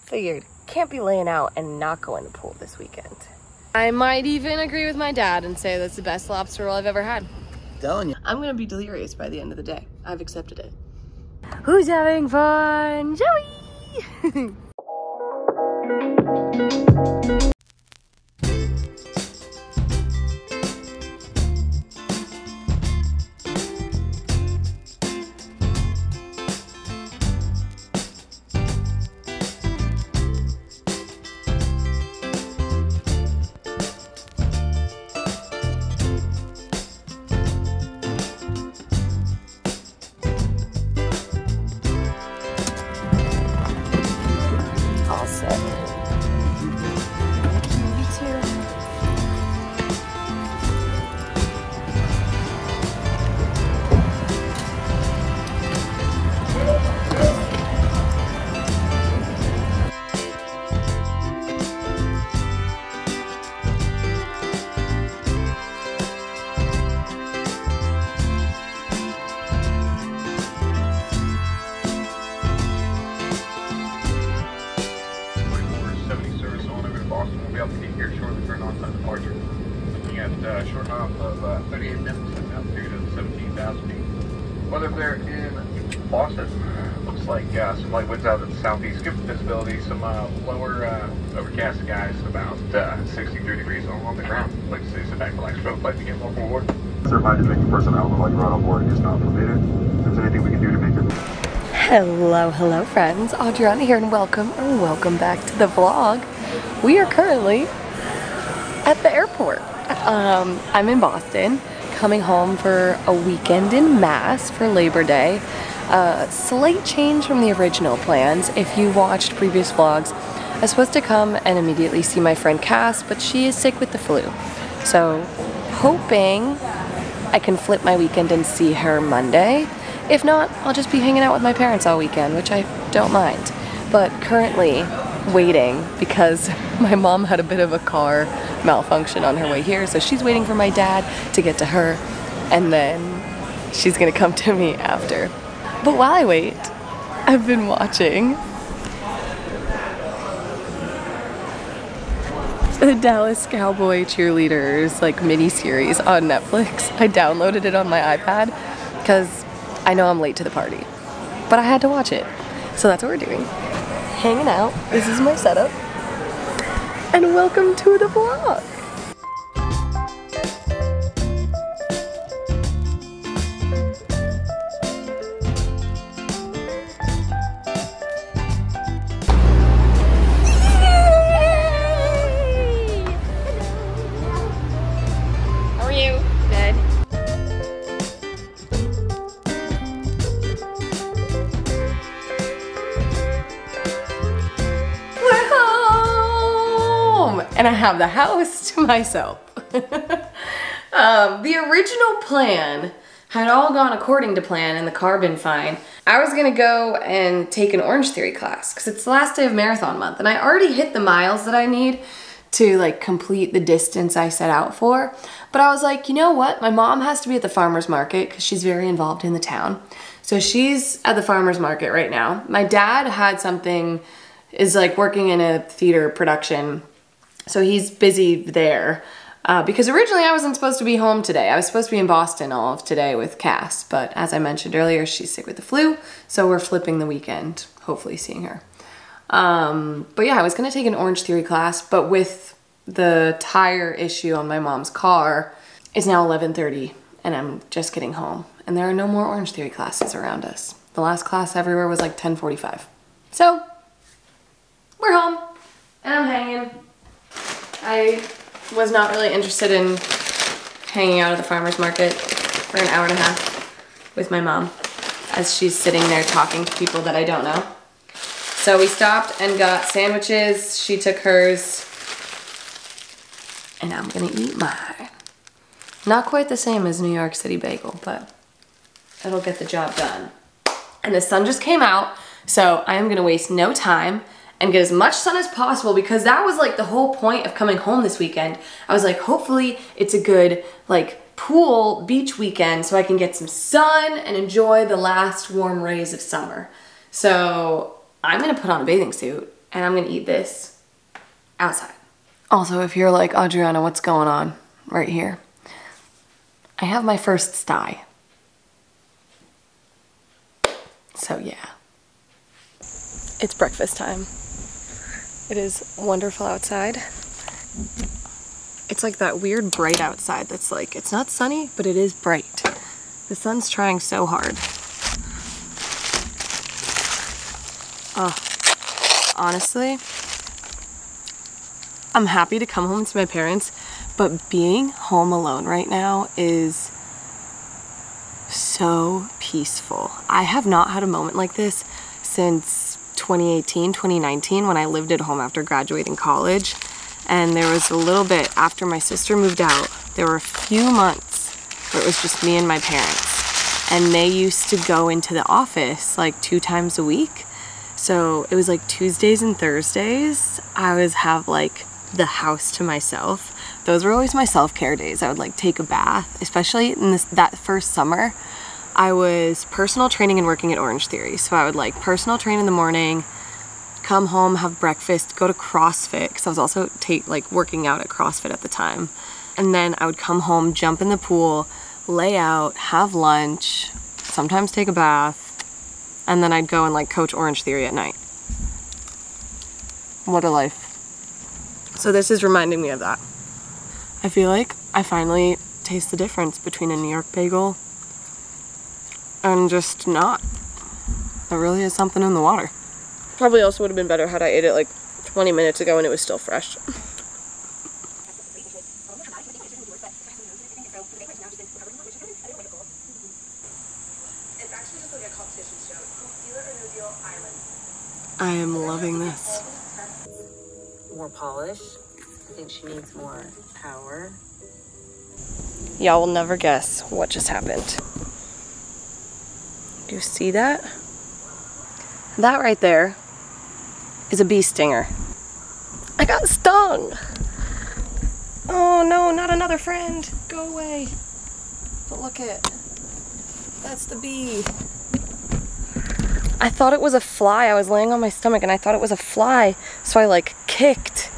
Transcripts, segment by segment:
Figured, can't be laying out and not going to the pool this weekend. I might even agree with my dad and say that's the best lobster roll I've ever had. Telling you. I'm gonna be delirious by the end of the day. I've accepted it. Who's having fun? Joey! All set. You too. Short off of 38 minutes and altitude of 17,000 feet. Weather there in Boston looks like some light winds out of the southeast, good visibility, some lower overcast skies, about 63 degrees on the ground. Like to say, sit back, relax, go, like to get more forward. Reminder, drinking personnel while you're on board is not permitted. If there's anything we can do to make it. Hello friends, Adriana here and welcome back to the vlog. We are currently at the airport. I'm in Boston, coming home for a weekend in Mass for Labor Day. Slight change from the original plans. If you watched previous vlogs, I was supposed to come and immediately see my friend Cass, but she is sick with the flu. So, hoping I can flip my weekend and see her Monday. If not, I'll just be hanging out with my parents all weekend, which I don't mind. But currently waiting because my mom had a bit of a car malfunction on her way here, so she's waiting for my dad to get to her, and then she's gonna come to me after. But while I wait, I've been watching the Dallas Cowboy Cheerleaders mini series on Netflix. I downloaded it on my iPad because I know I'm late to the party, but I had to watch it, so that's what we're doing. Hanging out. This is my setup. And welcome to the vlog. How are you? Good. And I have the house to myself. The original plan had all gone according to plan and the car been fine. I was gonna go and take an Orange Theory class because it's the last day of marathon month and I already hit the miles that I need to complete the distance I set out for. But I was like, you know what? My mom has to be at the farmer's market because she's very involved in the town. So she's at the farmer's market right now. My dad had something, is working in a theater production. So he's busy there because originally I wasn't supposed to be home today. I was supposed to be in Boston all of today with Cass, but as I mentioned earlier, she's sick with the flu, so we're flipping the weekend, hopefully seeing her. But yeah, I was gonna take an Orange Theory class, but with the tire issue on my mom's car, it's now 11:30 and I'm just getting home and there are no more Orange Theory classes around us. The last class everywhere was 10:45. So, we're home and I'm hanging. I was not really interested in hanging out at the farmer's market for an hour and a half with my mom as she's sitting there talking to people that I don't know. So we stopped and got sandwiches. She took hers and I'm gonna eat mine. Not quite the same as New York City bagel, but it'll get the job done. And the sun just came out, so I am gonna waste no time and get as much sun as possible because that was the whole point of coming home this weekend. I was like, hopefully it's a good pool beach weekend so I can get some sun and enjoy the last warm rays of summer. So I'm gonna put on a bathing suit and I'm gonna eat this outside. Also, if you're like, Adriana, what's going on right here? I have my first sty. So yeah. It's breakfast time. It is wonderful outside. It's like that weird bright outside that's like, it's not sunny, but it is bright. The sun's trying so hard. Honestly, I'm happy to come home to my parents, but being home alone right now is so peaceful. I have not had a moment like this since 2018, 2019, when I lived at home after graduating college. And there was a little bit after my sister moved out, there were a few months where it was just me and my parents. And they used to go into the office like 2 times a week. So it was like Tuesdays and Thursdays, I would have like the house to myself. Those were always my self-care days. I would like take a bath, especially in that first summer. I was personal training and working at Orange Theory. So I would like personal train in the morning, come home, have breakfast, go to CrossFit, because I was also working out at CrossFit at the time. And then I would come home, jump in the pool, lay out, have lunch, sometimes take a bath, and then I'd go and like coach Orange Theory at night. What a life. So this is reminding me of that. I feel like I finally taste the difference between a New York bagel and just not. There really is something in the water. Probably also would have been better had I ate it like 20 minutes ago and it was still fresh. I am loving this. More polish. I think she needs more power. Y'all will never guess what just happened. Do you see that? That right there is a bee stinger. I got stung! Oh no, not another friend. Go away. But look it. That's the bee. I thought it was a fly. I was laying on my stomach and I thought it was a fly. So I like kicked.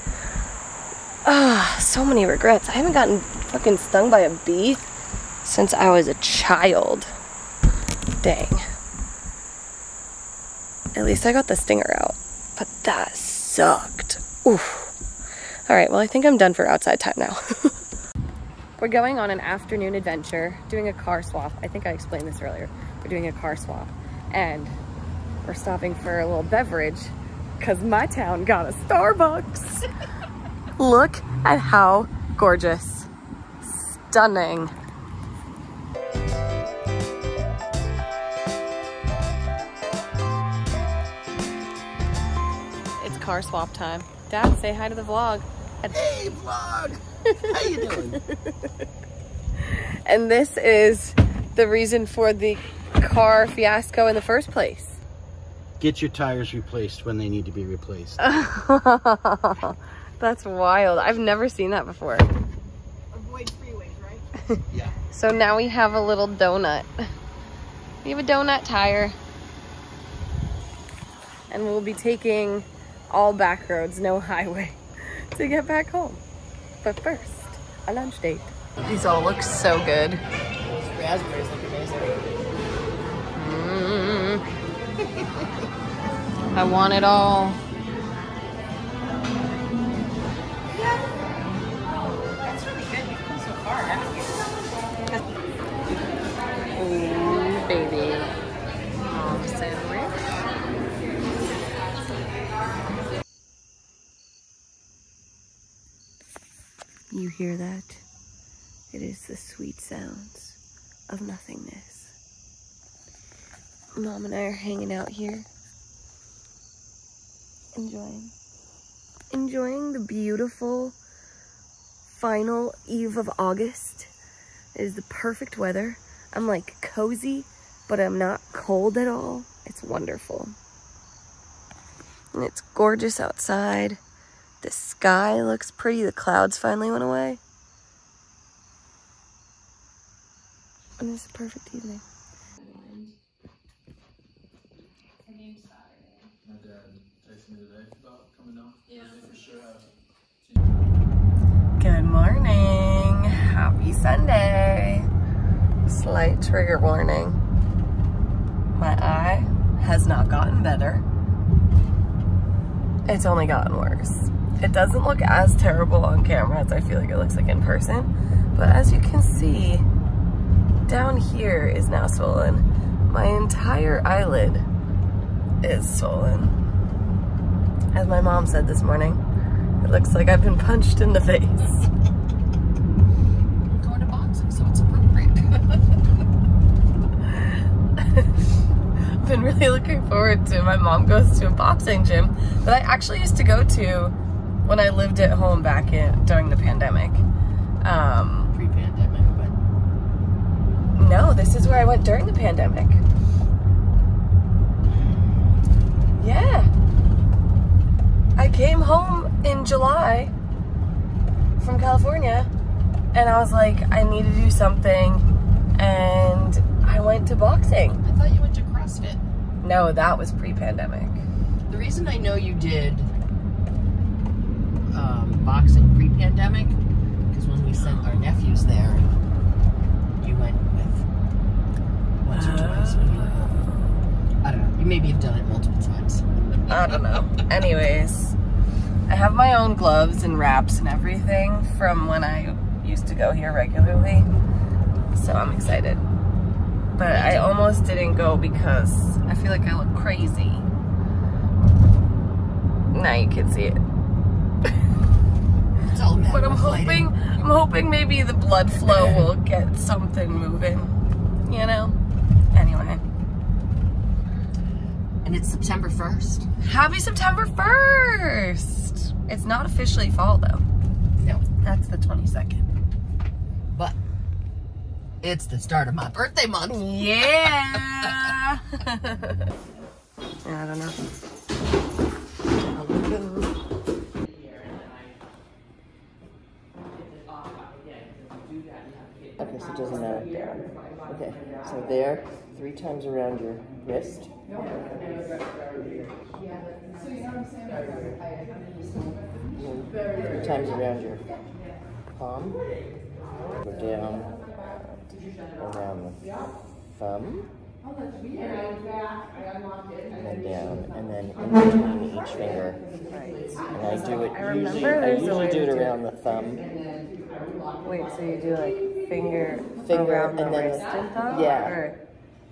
So many regrets. I haven't gotten fucking stung by a bee since I was a child. Dang. At least I got the stinger out. But that sucked. Oof. Alright, well I think I'm done for outside time now. We're going on an afternoon adventure, doing a car swap. I think I explained this earlier. We're doing a car swap. And we're stopping for a little beverage because my town got a Starbucks. Look at how gorgeous. Stunning. It's car swap time. Dad, say hi to the vlog. Hey vlog! How you doing? And this is the reason for the car fiasco in the first place. Get your tires replaced when they need to be replaced. That's wild. I've never seen that before. Avoid freeways, right? Yeah. So now we have a little donut. We have a donut tire. And we'll be taking all back roads, no highway, to get back home. But first, a lunch date. These all look so good. Those raspberries look amazing. I want it all. That's really good. You've come so far, haven't you? Ooh, baby. Mom sandwich. You hear that? It is the sweet sounds of nothingness. Mom and I are hanging out here. Enjoying the beautiful final eve of August. It is the perfect weather. I'm like cozy, but I'm not cold at all. It's wonderful. And it's gorgeous outside. The sky looks pretty. The clouds finally went away. And it's a perfect evening. My dad texted me today about Good morning. Happy Sunday. Slight trigger warning. My eye has not gotten better. It's only gotten worse. It doesn't look as terrible on camera as I feel like it looks like in person, but as you can see, down here is now swollen. My entire eyelid is swollen. As my mom said this morning, it looks like I've been punched in the face. I'm going to boxing, so it's appropriate. I've been really looking forward to. My mom goes to a boxing gym that I actually used to go to when I lived at home back during the pandemic. Pre-pandemic, but No, this is where I went during the pandemic. Yeah. I came home in July from California and I was like, I need to do something, and I went to boxing. I thought you went to CrossFit. No, that was pre-pandemic. The reason I know you did boxing pre-pandemic, because when we sent our nephews there, you went with once or twice when you were home. I don't know. You maybe have done it multiple times. I don't know. Anyways, I have my own gloves and wraps and everything from when I used to go here regularly, so I'm excited. But I almost didn't go because I feel like I look crazy. Now you can see it. It's all a matter But of lighting. I'm hoping maybe the blood flow will get something moving, you know? Anyway. And it's September 1st. Happy September 1st! It's not officially fall though. No. That's the 22nd. But it's the start of my birthday month. Yeah! I don't know. Okay, so it doesn't matter. Okay, so there, 3 times around your wrist. 3 times around your palm. Go down around the thumb. And then down, and then in between each finger. And I do it usually do it around the thumb. Wait, so you do like finger Around and the wrist and thumb? Yeah. Or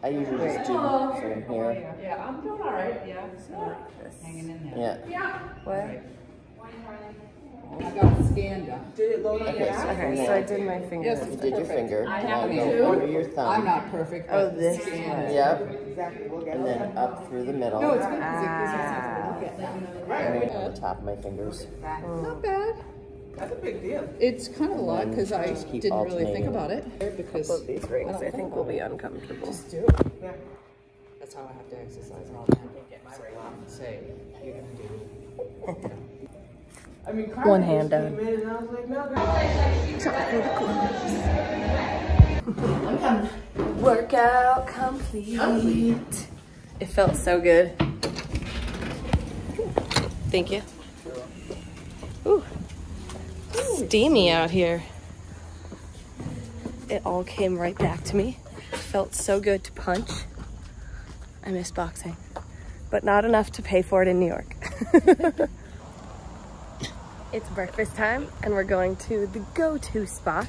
I usually just do so I'm here. Yeah, I'm doing all right. Yeah. like this? Hanging in there. Yeah. What? I got it scanned up. Did it load on Okay, so Okay, so I did my finger. Yes, you did your finger. I Now have go to. under your thumb. I'm not perfect. Oh, but this scan one. it. Yep. And then up through the middle. No, it's good because it gives us something to look at. And then on the top of my fingers. Not bad. That's a big deal. It's kind of a lot because I Just keep didn't really think alternating. about it. Because Both these rings I think will be uncomfortable. just do it. Yeah. That's how I have to exercise all the time. Get my ring off and say, you're going to do One hand down. Workout complete. It felt so good. Thank you. Ooh. Steamy out here. It all came right back to me. Felt so good to punch. I miss boxing, but not enough to pay for it in New York. It's breakfast time and we're going to the go-to spot,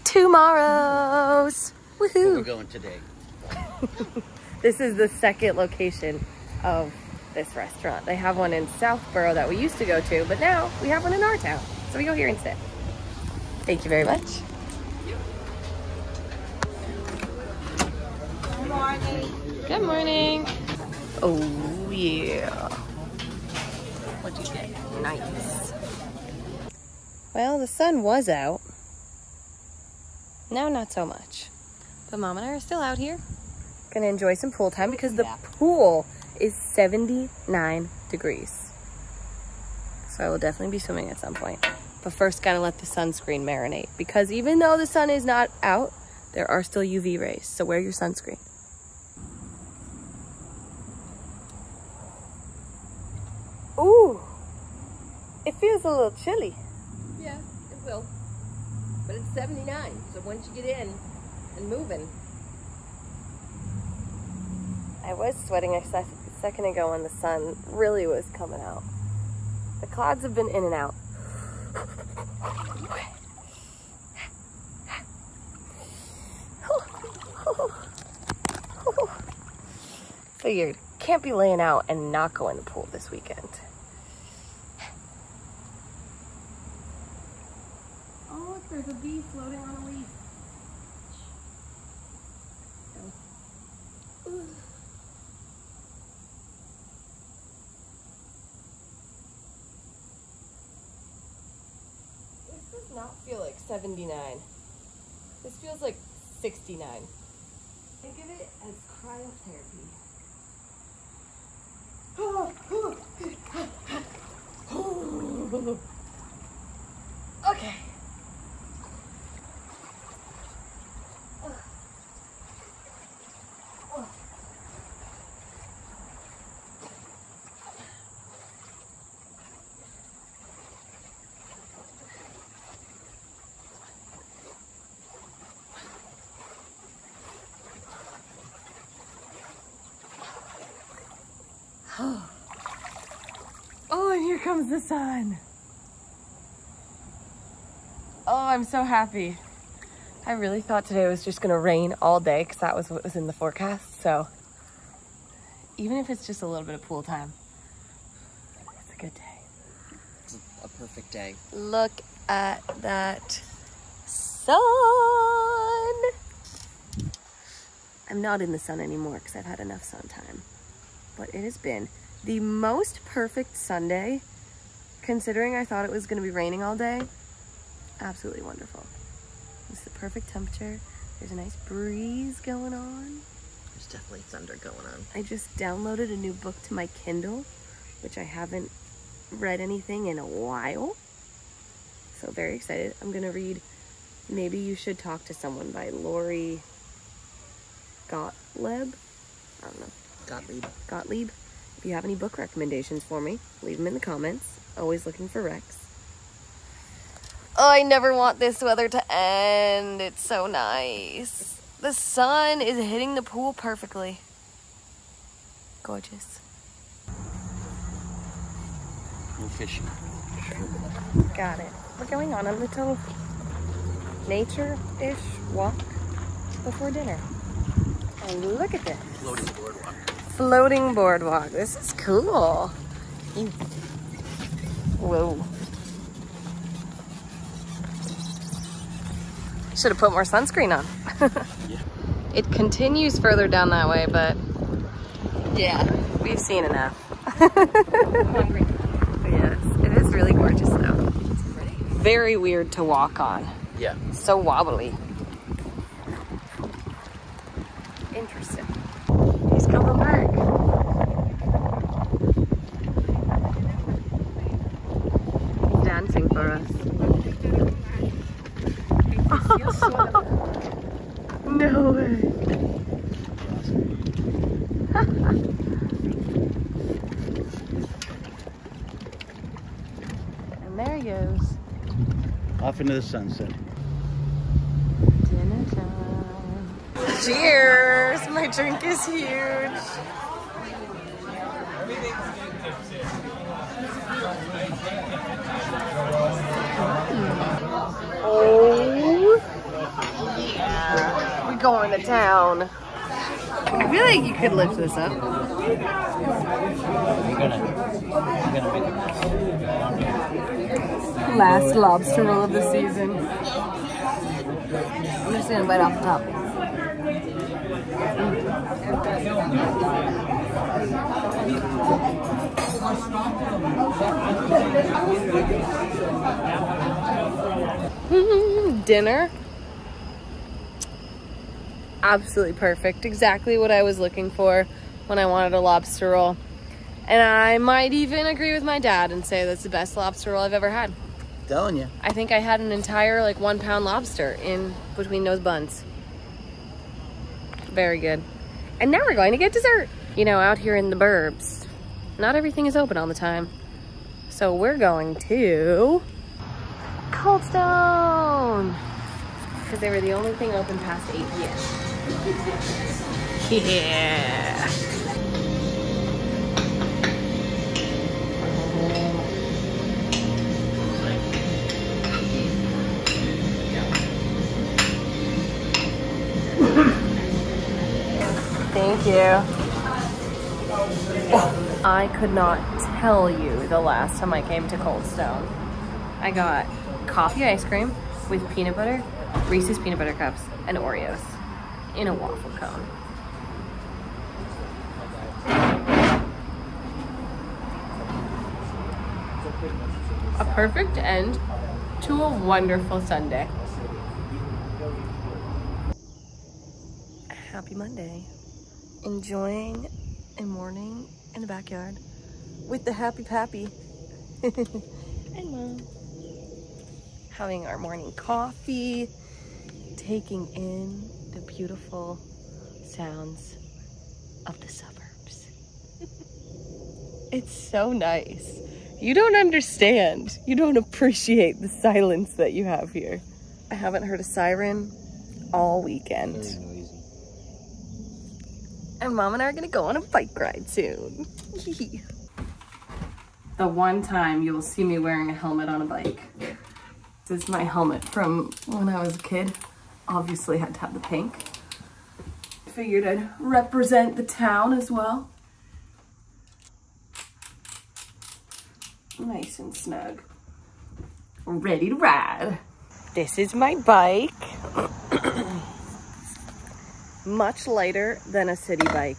Tomorrow's. Woohoo! We're going today. This is the second location of this restaurant. They have one in Southborough that we used to go to, but now we have one in our town. So we go here instead. Thank you very much. Good morning. Good morning. Oh yeah. What'd you get? Nice. Well, the sun was out. Now not so much. But Mom and I are still out here. Gonna enjoy some pool time because the pool is 79 degrees. So I will definitely be swimming at some point. But first gotta let the sunscreen marinate because even though the sun is not out, there are still UV rays. So wear your sunscreen. Ooh. Whew. It feels a little chilly. Yeah, it will. But it's 79, so once you get in and moving. I was sweating a second ago when the sun really was coming out. The clouds have been in and out. Figured, can't be laying out and not go in the pool this weekend. Oh, look, there's a bee floating on a leaf. This does not feel like 79. This feels like 69. Think of it as cryotherapy. Okay. Oh, and here comes the sun. Oh, I'm so happy. I really thought today was just gonna rain all day because that was what was in the forecast. So even if it's just a little bit of pool time, it's a good day. It's a perfect day. Look at that sun. I'm not in the sun anymore because I've had enough sun time. But it has been the most perfect Sunday, considering I thought it was going to be raining all day. Absolutely wonderful. It's the perfect temperature. There's a nice breeze going on. There's definitely thunder going on. I just downloaded a new book to my Kindle, which I haven't read anything in a while. So very excited. I'm going to read Maybe You Should Talk to Someone by Lori Gottlieb. I don't know. Gottlieb. If you have any book recommendations for me, leave them in the comments. Always looking for recs. Oh, I never want this weather to end. It's so nice. The sun is hitting the pool perfectly. Gorgeous. No fishing. Got it. We're going on a little nature-ish walk before dinner. And look at this. Floating boardwalk. Floating boardwalk. This is cool. Whoa. Should have put more sunscreen on. Yeah. It continues further down that way, but yeah, we've seen enough. I'm hungry. Yes, it is really gorgeous though. It's pretty. Very weird to walk on. Yeah. So wobbly. Interesting. He's coming back. He's dancing for us. No way. And there he goes. Off into the sunset. Dinner time. Cheers! My drink is huge. Oh yeah, we're going to town. I feel like you could lift this up. You're gonna make a mess. Last lobster roll of the season. I'm just gonna bite off the top. Dinner. Absolutely perfect. Exactly what I was looking for when I wanted a lobster roll. And I might even agree with my dad and say that's the best lobster roll I've ever had. Telling you. I think I had an entire like 1 pound lobster in between those buns. Very good. And now we're going to get dessert. You know, out here in the burbs, not everything is open all the time. So we're going to Cold Stone because they were the only thing open past 8 p.m. Yeah. Thank you. Oh, I could not tell you the last time I came to Cold Stone. I got coffee ice cream with peanut butter, Reese's peanut butter cups, and Oreos in a waffle cone. A perfect end to a wonderful Sunday. Happy Monday. Enjoying a morning in the backyard with the happy pappy and mom. Having our morning coffee, taking in the beautiful sounds of the suburbs. It's so nice. You don't understand. You don't appreciate the silence that you have here. I haven't heard a siren all weekend. And Mom and I are gonna go on a bike ride soon. The one time you will see me wearing a helmet on a bike. This is my helmet from when I was a kid. Obviously had to have the pink. Figured I'd represent the town as well. Nice and snug. Ready to ride. This is my bike. Much lighter than a city bike,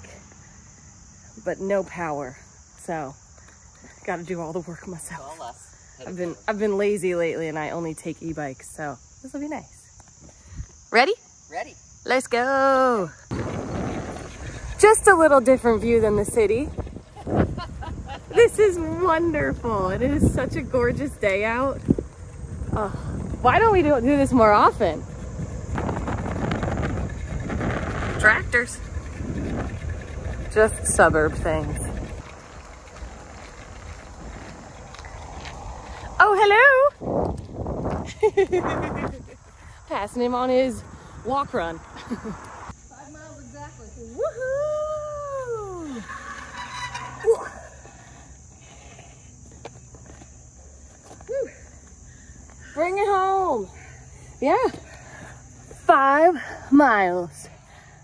but no power. So, gotta do all the work myself. I've been lazy lately and I only take e-bikes, so this will be nice. Ready? Ready. Let's go. Just a little different view than the city. This is wonderful. It is such a gorgeous day out. Oh, why don't we do this more often? Tractors. Just suburb things. Oh, hello. Passing him on his walk run. 5 miles exactly. Woohoo! Woo. Bring it home. Yeah. 5 miles.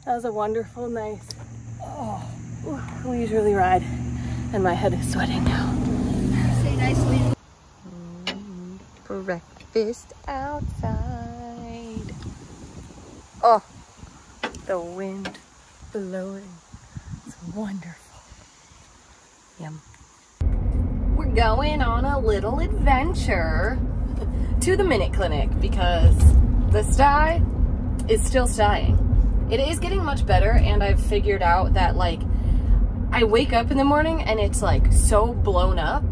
That was a wonderful, nice, leisurely ride. And my head is sweating now. Say nicely. Breakfast outside. Oh, the wind blowing. It's wonderful. Yum. We're going on a little adventure to the Minute Clinic because the sty is still stying. It is getting much better, and I've figured out that, like, I wake up in the morning and it's like so blown up,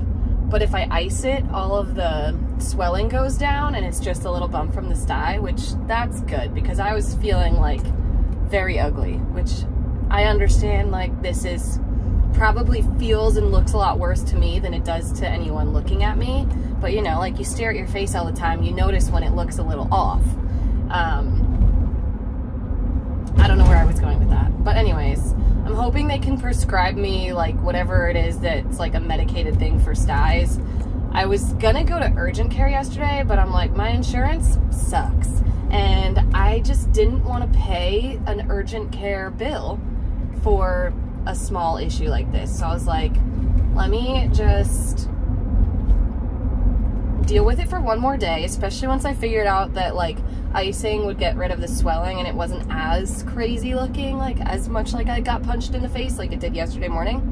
but if I ice it, all of the swelling goes down and it's just a little bump from the sty, which that's good because I was feeling like very ugly, which I understand, like, this is probably feels and looks a lot worse to me than it does to anyone looking at me, but you know, like, you stare at your face all the time, you notice when it looks a little off. I don't know where I was going with that, but anyways, I'm hoping they can prescribe me, like, whatever it is that's like a medicated thing for styes. I was gonna go to urgent care yesterday, but I'm like, my insurance sucks, and I just didn't want to pay an urgent care bill for a small issue like this. So I was like, let me just deal with it for one more day, especially once I figured out that, like, icing would get rid of the swelling and it wasn't as crazy looking, like as much like I got punched in the face like it did yesterday morning.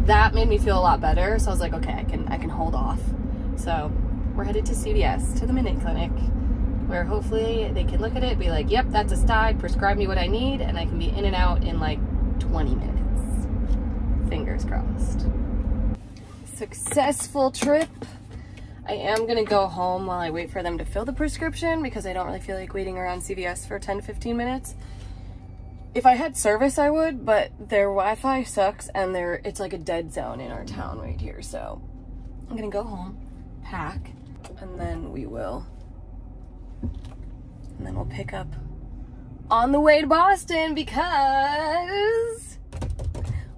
That made me feel a lot better, so I was like, okay, I can hold off. So we're headed to CVS, to the Minute Clinic, where hopefully they can look at it, be like, yep, that's a sty, prescribe me what I need, and I can be in and out in like 20 minutes. Fingers crossed. Successful trip. I am gonna go home while I wait for them to fill the prescription because I don't really feel like waiting around CVS for 10 to 15 minutes. If I had service, I would, but their Wi-Fi sucks and it's like a dead zone in our town right here, so I'm gonna go home, pack, and then we'll pick up on the way to Boston because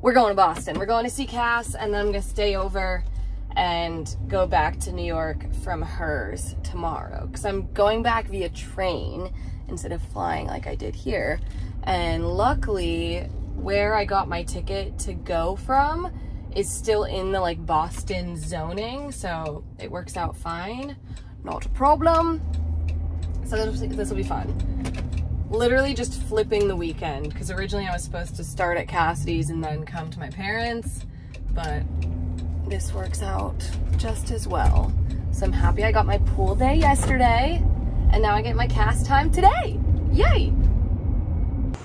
we're going to Boston. We're going to see Cass, and then I'm gonna stay over and go back to New York from hers tomorrow because I'm going back via train instead of flying like I did here. And luckily, where I got my ticket to go from is still in the like Boston zoning, so it works out fine. Not a problem. So this will be fun. Literally just flipping the weekend because originally I was supposed to start at Cassidy's and then come to my parents, but this works out just as well. So I'm happy I got my pool day yesterday and now I get my cast time today. Yay!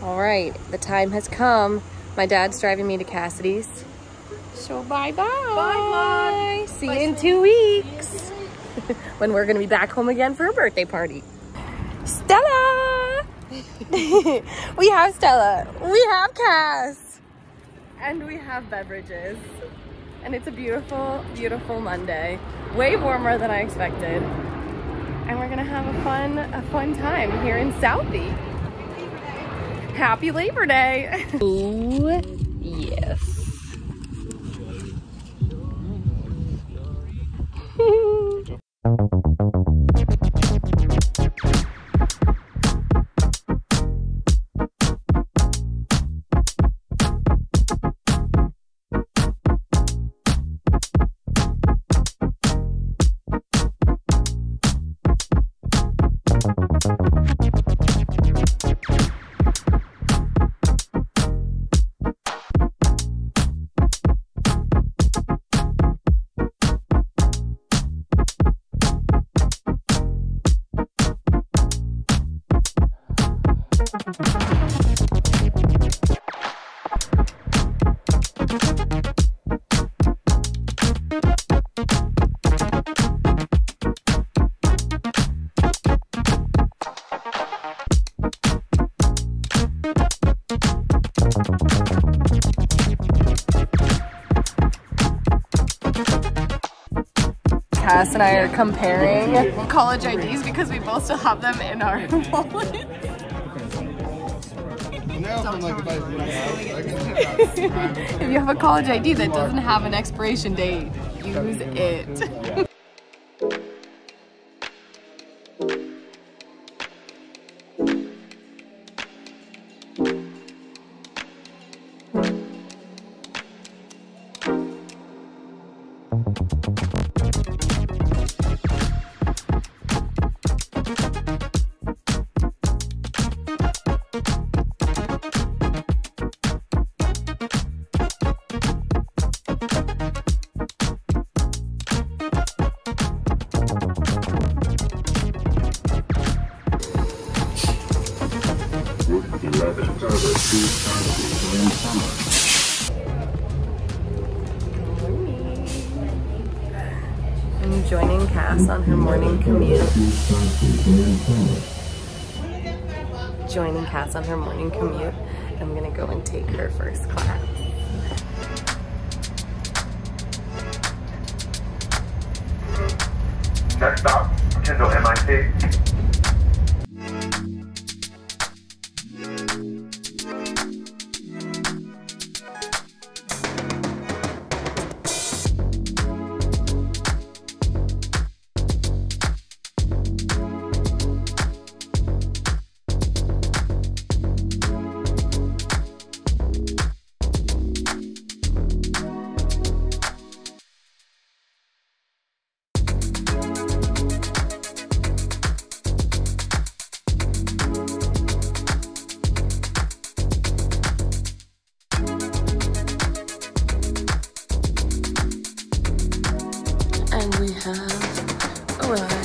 All right, the time has come. My dad's driving me to Cassidy's. So bye-bye. Bye-bye. See you in 2 weeks when we're gonna be back home again for a birthday party. Stella! We have Stella. We have Cass. And we have beverages. And it's a beautiful, beautiful Monday. Way warmer than I expected. And we're gonna have a fun time here in Southie. Happy Labor Day. Ooh, yes. Cass and I are comparing college IDs because we both still have them in our wallets. If you have a college ID that doesn't have an expiration date, use it. I'm joining Cass on her morning commute. Joining Cass on her morning commute. I'm gonna go and take her first class. Next stop, Kendall MIT. And we have arrived.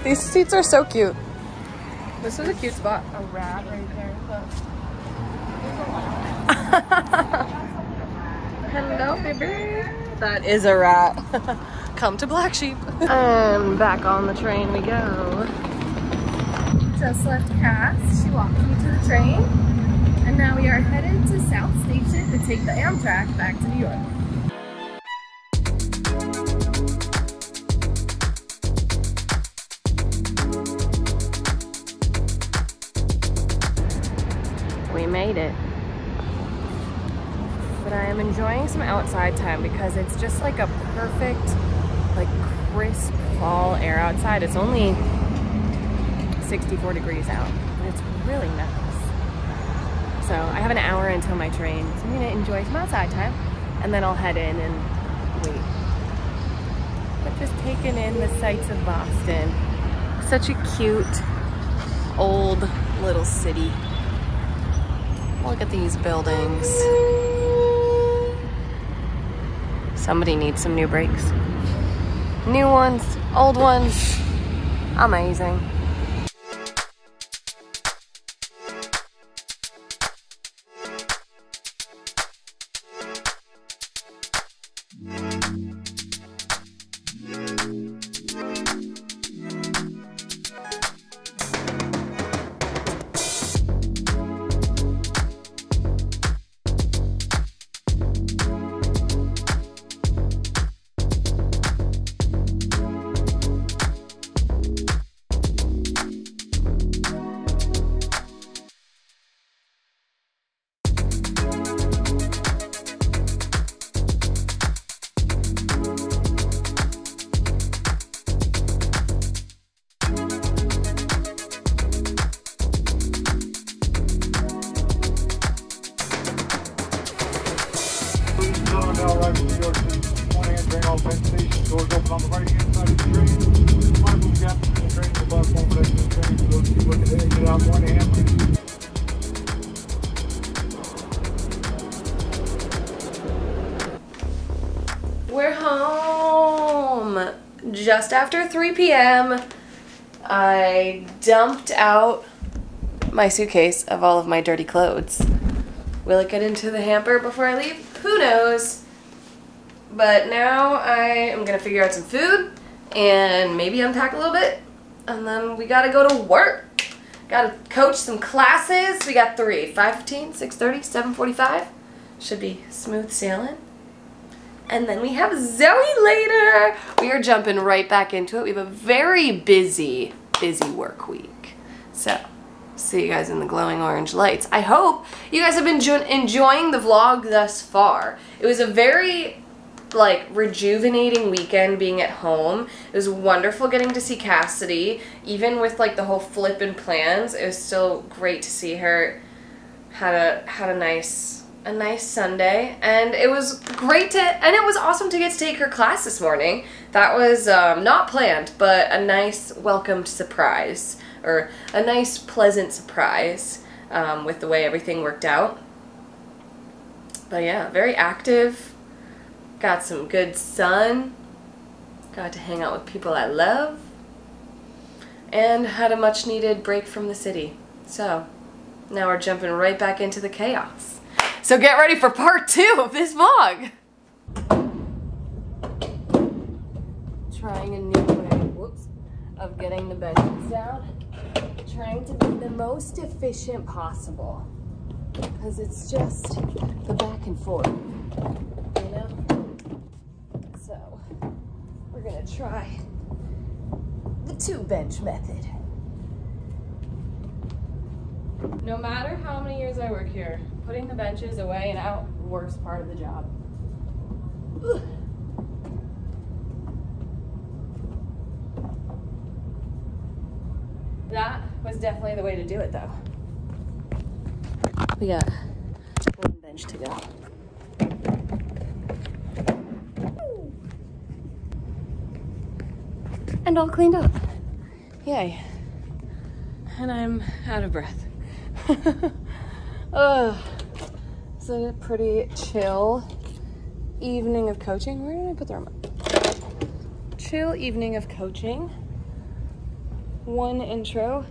These seats are so cute. This is a cute spot. A rat right there. Hello, baby. That is a rat. Come to Black Sheep. And back on the train we go. Just left Cass. She walked me to the train. And now we are headed to South Station to take the Amtrak back to New York. We made it. But I am enjoying some outside time because it's just like a perfect, like crisp fall air outside. It's only 64 degrees out, but it's really nice. So I have an hour until my train, so I'm gonna enjoy some outside time and then I'll head in and wait. But just taking in the sights of Boston. Such a cute, old little city. Look at these buildings. Somebody needs some new brakes. New ones, old ones, amazing. We're home. Just after 3 p.m. I dumped out my suitcase of all of my dirty clothes. Will it get into the hamper before I leave? Who knows? But now I am gonna figure out some food and maybe unpack a little bit, and then we gotta go to work. Gotta coach some classes. We got 3, 5:15, 6:30, 7:45. Should be smooth sailing. And then we have Zoe later. We are jumping right back into it. We have a very busy work week. So, see you guys in the glowing orange lights. I hope you guys have been enjoying the vlog thus far. It was a very like rejuvenating weekend being at home. It was wonderful getting to see Cassidy. Even with like the whole flippin' plans, it was still great to see her. Had a nice Sunday, and it was great and it was awesome to get to take her class this morning. That was not planned, but a nice welcomed surprise, or a nice pleasant surprise with the way everything worked out. But yeah, very active. Got some good sun, got to hang out with people I love, and had a much needed break from the city. So now we're jumping right back into the chaos. So get ready for part 2 of this vlog. Trying a new way, of getting the benches down. Trying to be the most efficient possible, because it's just the back and forth, you know? So we're gonna try the 2-bench method. No matter how many years I work here, putting the benches away and out, worst part of the job. Ugh. That was definitely the way to do it though. We got 1 bench to go. And all cleaned up. Yay. And I'm out of breath. It's a pretty chill evening of coaching. Where did I put the remote? Chill evening of coaching. one intro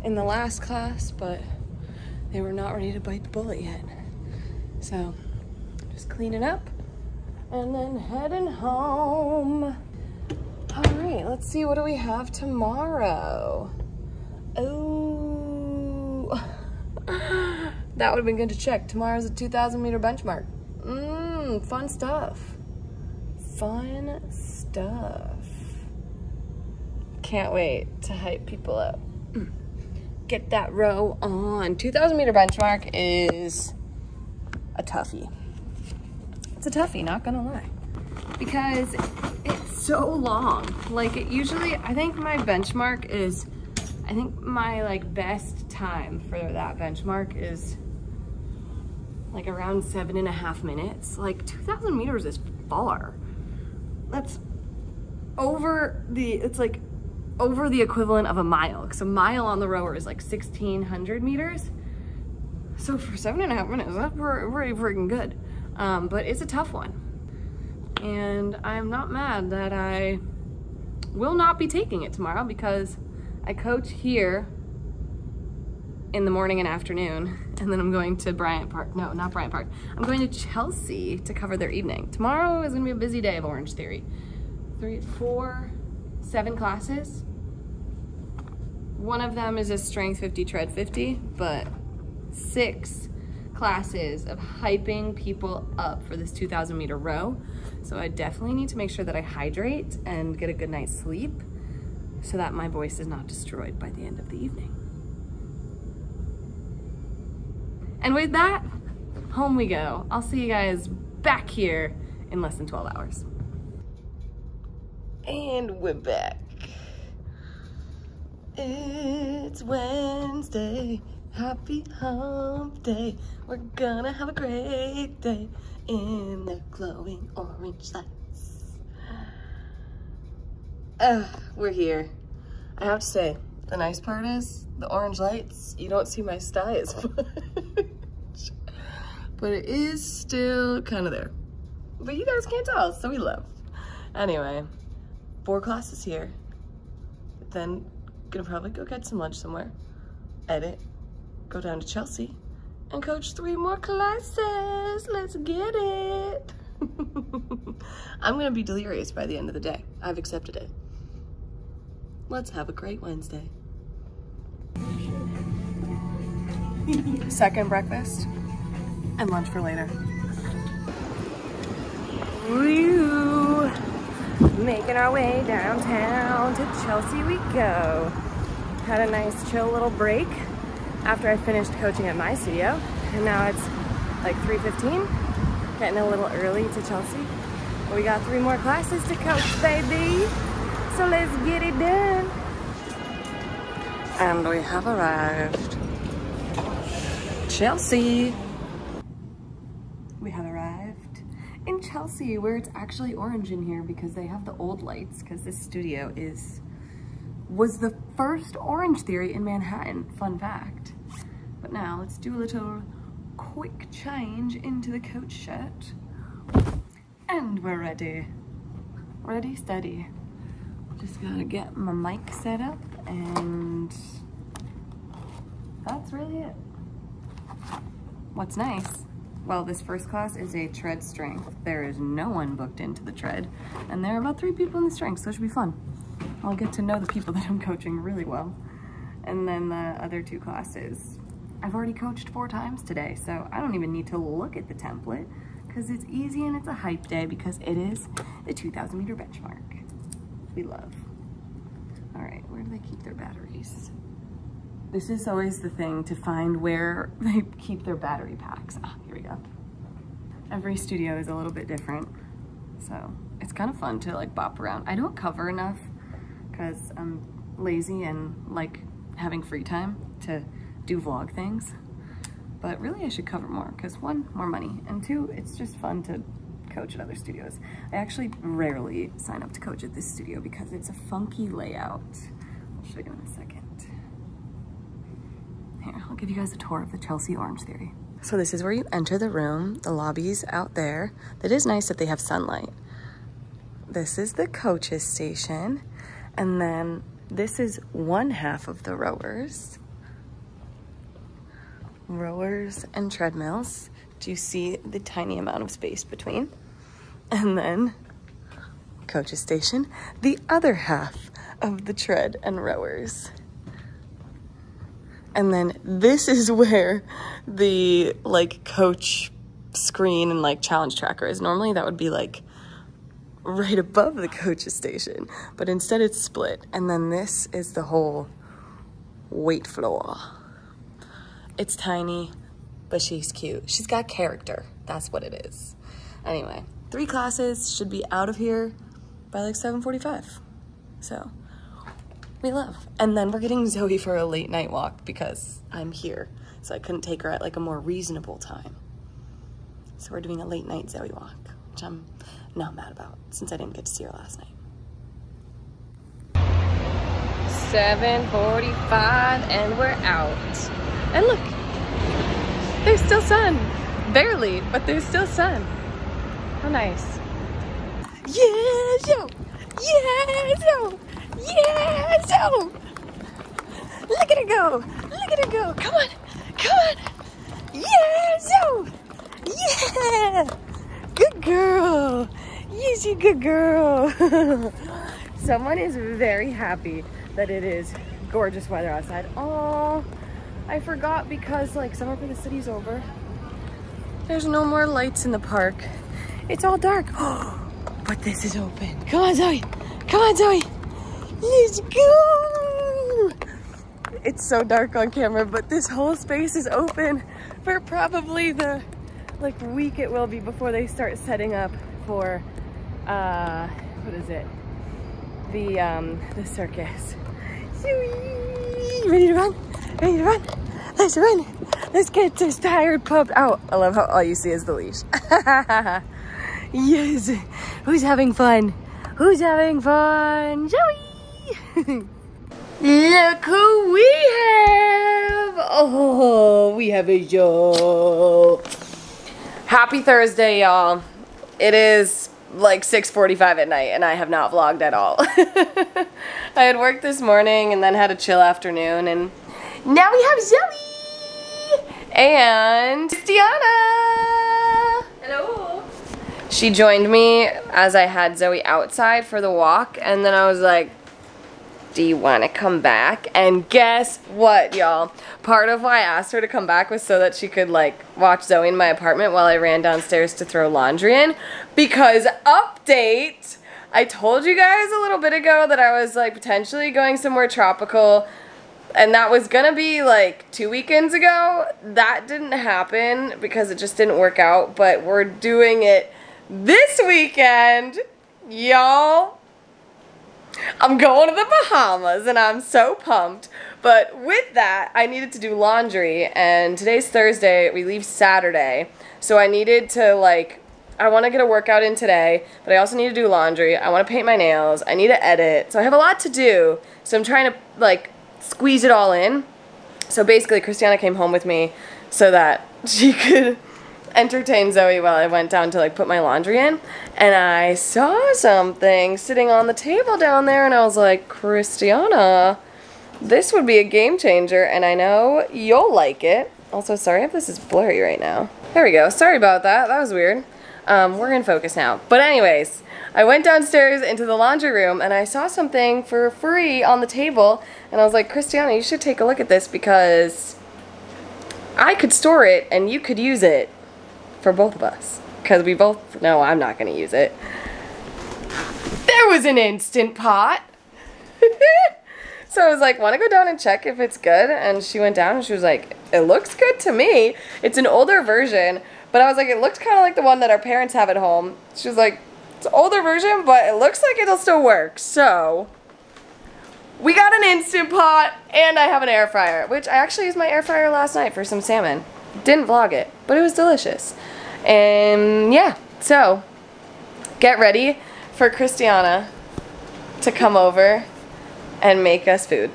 in the last class, but they were not ready to bite the bullet yet. So just cleaning up and then heading home. All right, let's see, what do we have tomorrow? Oh, that would have been good to check. Tomorrow's a 2,000 meter benchmark. Fun stuff. Fun stuff. Can't wait to hype people up. Get that row on. 2,000 meter benchmark is a toughie. It's a toughie, not gonna lie. Because it's so long. Like it usually, I think my benchmark is, I think my like best time for that benchmark is like around 7.5 minutes. Like 2,000 meters is far. That's over the, it's like over the equivalent of a mile. Because a mile on the rower is like 1,600 meters. So for 7.5 minutes, that's pretty freaking good. But it's a tough one. And I'm not mad that I will not be taking it tomorrow because I coach here in the morning and afternoon, and then I'm going to Bryant Park. No, not Bryant Park. I'm going to Chelsea to cover their evening. Tomorrow is gonna be a busy day of Orange Theory. 7 classes. One of them is a strength 50, tread 50, but 6 classes of hyping people up for this 2,000 meter row. So I definitely need to make sure that I hydrate and get a good night's sleep so that my voice is not destroyed by the end of the evening. And with that, home we go. I'll see you guys back here in less than 12 hours. And we're back. It's Wednesday. Happy hump day. We're gonna have a great day in the glowing orange lights. We're here. I have to say, the nice part is the orange lights, you don't see my sty as much. But it is still kind of there. But you guys can't tell, so we love. Anyway, 4 classes here. Then gonna probably go get some lunch somewhere, edit, go down to Chelsea, and coach 3 more classes. Let's get it. I'm gonna be delirious by the end of the day. I've accepted it. Let's have a great Wednesday. Second breakfast and lunch for later. Woo! Making our way downtown to Chelsea we go. Had a nice chill little break after I finished coaching at my studio, and now it's like 3:15, getting a little early to Chelsea. But we got 3 more classes to coach, baby. So let's get it done. And we have arrived. Chelsea. We have arrived in Chelsea, where it's actually orange in here because they have the old lights, because this studio was the first Orange Theory in Manhattan, fun fact. But now let's do a little quick change into the coach shirt. And we're ready. Ready, steady. Just gotta get my mic set up, and that's really it. What's nice, well, this first class is a tread strength. There is no one booked into the tread, and there are about 3 people in the strength, so it should be fun. I'll get to know the people that I'm coaching really well. And then the other 2 classes, I've already coached 4 times today, so I don't even need to look at the template because it's easy and it's a hype day because it is the 2,000 meter benchmark. We love. All right, where do they keep their batteries? This is always the thing, to find where they keep their battery packs. Ah, here we go. Every studio is a little bit different, so it's kind of fun to like bop around. I don't cover enough because I'm lazy and like having free time to do vlog things. But really I should cover more because 1, more money, and 2, it's just fun to coach at other studios. I actually rarely sign up to coach at this studio because it's a funky layout. I'll show you in a second. Here, I'll give you guys a tour of the Chelsea Orange Theory. So this is where you enter the room. The lobby's out there. It is nice that they have sunlight. This is the coaches station. And then This is one half of the rowers. Rowers and treadmills. Do you see the tiny amount of space between? And then coach's station, the other half of the tread and rowers. And then this is where the like coach screen and like challenge tracker is. Normally that would be like right above the coach's station, but instead it's split. And then this is the whole weight floor. It's tiny, but she's cute. She's got character. That's what it is. Anyway, 3 classes, should be out of here by like 7:45. So we love. And then we're getting Zoe for a late night walk because I'm here. So I couldn't take her at like a more reasonable time. So we're doing a late night Zoe walk, which I'm not mad about since I didn't get to see her last night. 7:45 and we're out. And look, there's still sun. Barely, but there's still sun. How nice. Yeah, Zoe! Yeah, Zoe! Yeah, Zoe! Look at her go! Look at her go! Come on! Come on! Yeah, Zoe! Yeah! Good girl! Yes, you good girl! Someone is very happy that it is gorgeous weather outside. Oh, I forgot because like summer for the city's over. There's no more lights in the park. It's all dark. But this is open. Come on, Zoe! Come on, Zoe! Let's go! It's so dark on camera, but this whole space is open for probably the like week it will be before they start setting up for what is it? The circus. Ready to run? Ready to run? Let's run! Let's get this tired pup out. I love how all you see is the leash. Yes! Who's having fun? Who's having fun? Zoe! Look who we have! Oh, we have a show. Happy Thursday, y'all. It is like 6:45 at night and I have not vlogged at all. I had worked this morning and then had a chill afternoon, and now we have Zoe and Krystyana. Hello. She joined me as I had Zoe outside for the walk, and then I was like, do you want to come back? And guess what, y'all? Part of why I asked her to come back was so that she could like watch Zoe in my apartment while I ran downstairs to throw laundry in. Because update, I told you guys a little bit ago that I was like potentially going somewhere tropical, and that was gonna be like 2 weekends ago. That didn't happen because it just didn't work out, but we're doing it this weekend, y'all. I'm going to the Bahamas and I'm so pumped. But with that, I needed to do laundry, and today's Thursday, we leave Saturday. So I needed to like, I want to get a workout in today, but I also need to do laundry. I want to paint my nails. I need to edit. So I have a lot to do. So I'm trying to like squeeze it all in. So basically, Krystyana came home with me so that she could entertain Zoe while I went down to like put my laundry in, and I saw something sitting on the table down there, and I was like, Krystyana, this would be a game changer, and I know you'll like it. Also, sorry if this is blurry right now. There we go. Sorry about that. That was weird. We're in focus now. But anyways, I went downstairs into the laundry room and I saw something for free on the table, and I was like, Krystyana, you should take a look at this because I could store it and you could use it. For both of us, because we both know I'm not going to use it. There was an Instant Pot. So I was like, want to go down and check if it's good? And she went down and she was like, it looks good to me. It's an older version, but I was like, it looks kind of like the one that our parents have at home. She was like, it's an older version, but it looks like it'll still work. So we got an Instant Pot, and I have an air fryer, which I actually used my air fryer last night for some salmon. Didn't vlog it, but it was delicious. And yeah, so get ready for Krystyana to come over and make us food.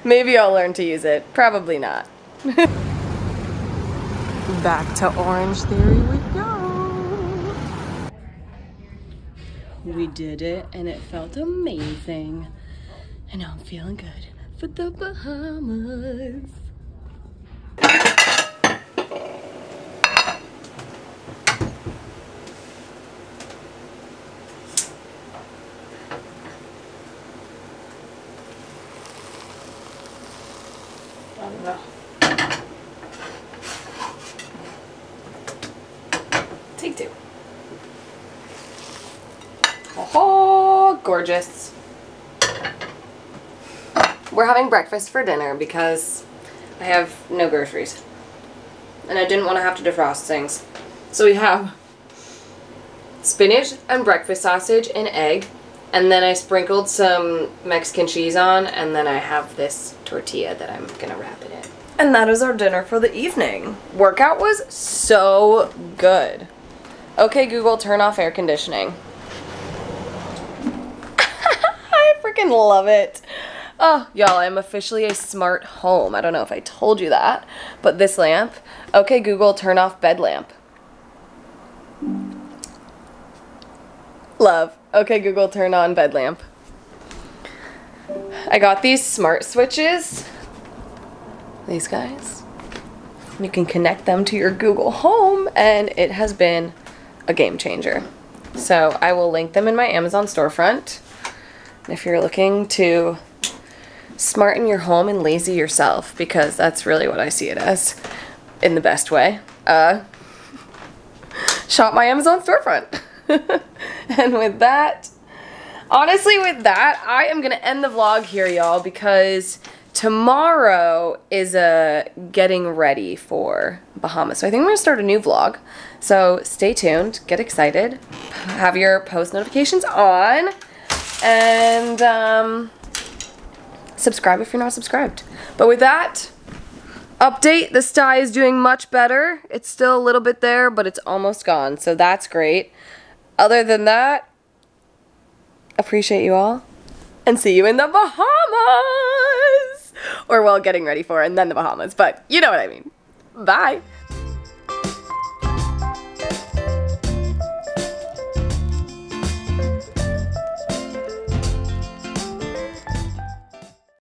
Maybe I'll learn to use it. Probably not. Back to Orange Theory we go. We did it, and it felt amazing. And now I'm feeling good for the Bahamas. No. Take two. Oh, gorgeous. We're having breakfast for dinner because I have no groceries. And I didn't want to have to defrost things. So we have spinach and breakfast sausage and egg. And then I sprinkled some Mexican cheese on, and then I have this tortilla that I'm gonna wrap it in. And that is our dinner for the evening. Workout was so good. Okay, Google, turn off air conditioning. I freaking love it. Oh, y'all, I'm officially a smart home. I don't know if I told you that, but this lamp. Okay, Google, turn off bed lamp. Love. Okay, Google, turn on bed lamp. I got these smart switches. These guys. You can connect them to your Google Home, and it has been a game changer. So I will link them in my Amazon storefront. If you're looking to smarten your home and lazy yourself, because that's really what I see it as in the best way, shop my Amazon storefront. And with that, honestly, with that, I am going to end the vlog here, y'all, because tomorrow is a getting ready for Bahamas. So I think I'm going to start a new vlog. So stay tuned, get excited, have your post notifications on, and subscribe if you're not subscribed. But with that, update, the sty is doing much better. It's still a little bit there, but it's almost gone, so that's great. Other than that, appreciate you all, and see you in the Bahamas! Or, well, getting ready for, and then the Bahamas, but you know what I mean. Bye!